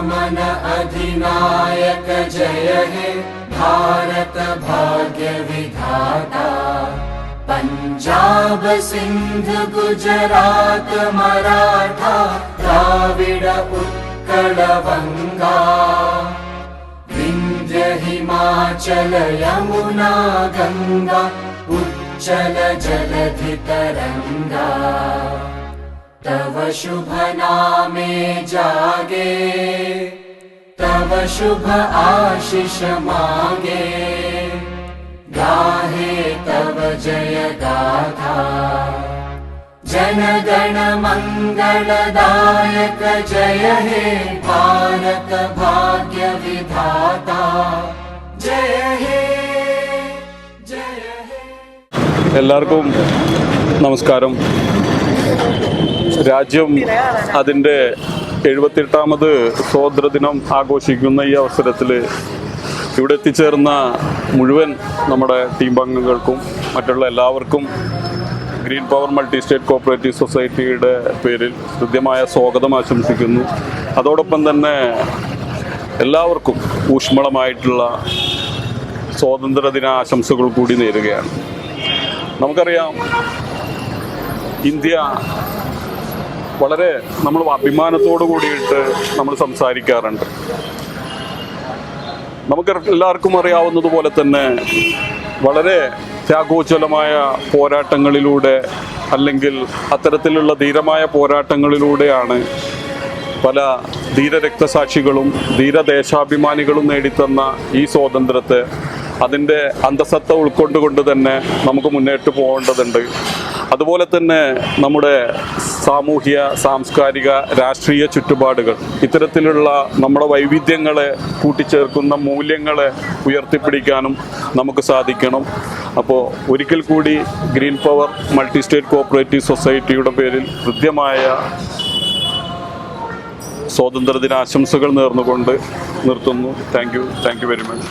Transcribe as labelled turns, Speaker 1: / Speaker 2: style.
Speaker 1: मन अधिनायक जय हे भारत भाग्य विधाता। पंजाब सिंध गुजरात मराठा द्राविड उत्कल बंगा। विंध्य हिमाचल यमुना गंगा उच्चल जलधि तरंगा। तव शुभ नामे जागे तव शुभ आशीष मांगे। गाहे तव जय गाथा जन गण मंगलदायक जय हे भारत भाग्य विधाता। जय हे जय हे।
Speaker 2: എല്ലാവർക്കും നമസ്കാരം. രാജ്യം അതിൻ്റെ 78ാമത് സ്വാതന്ത്ര്യദിനം ആഘോഷിക്കുന്ന ഈ അവസരത്തിൽ ഇവിടെ എത്തിച്ചേർന്ന മുഴുവൻ നമ്മുടെ ടീം അംഗങ്ങൾക്കും മറ്റുള്ള എല്ലാവർക്കും green power multi state cooperative സൊസൈറ്റിയുടെ പേരിൽ ഹൃദ്യമായ സ്വാഗതം ആശംസിക്കുന്നു. അതോടൊപ്പം തന്നെ എല്ലാവർക്കും ഊഷ്മളമായിട്ടുള്ള സ്വാതന്ത്ര്യദിന ആശംസകൾ കൂടി നേരുകയാണ്. നമുക്കറിയാം, ഇന്ത്യ വളരെ നമ്മൾ അഭിമാനത്തോടു കൂടിയിട്ട് നമ്മൾ സംസാരിക്കാറുണ്ട്. നമുക്ക് എല്ലാവർക്കും അറിയാവുന്നതുപോലെ തന്നെ വളരെ ത്യാഗോജ്വലമായ പോരാട്ടങ്ങളിലൂടെ അല്ലെങ്കിൽ അത്തരത്തിലുള്ള ധീരമായ പോരാട്ടങ്ങളിലൂടെയാണ് പല ധീരരക്തസാക്ഷികളും ധീരദേശാഭിമാനികളും നേടിത്തന്ന ഈ സ്വാതന്ത്ര്യത്തെ അതിൻ്റെ അന്തസത്ത ഉൾക്കൊണ്ടുകൊണ്ട് തന്നെ നമുക്ക് മുന്നേറ്റ് പോകേണ്ടതുണ്ട്. അതുപോലെ തന്നെ നമ്മുടെ സാമൂഹ്യ സാംസ്കാരിക രാഷ്ട്രീയ ചുറ്റുപാടുകൾ ഇത്തരത്തിലുള്ള നമ്മുടെ വൈവിധ്യങ്ങളെ കൂട്ടിച്ചേർക്കുന്ന മൂല്യങ്ങളെ ഉയർത്തിപ്പിടിക്കാനും നമുക്ക് സാധിക്കണം. അപ്പോൾ ഒരിക്കൽ കൂടി green power multi state cooperative സൊസൈറ്റിയുടെ പേരിൽ ഹൃദ്യമായ സ്വാതന്ത്ര്യദിന ആശംസകൾ നേർന്നുകൊണ്ട് നിർത്തുന്നു. Thank you very much.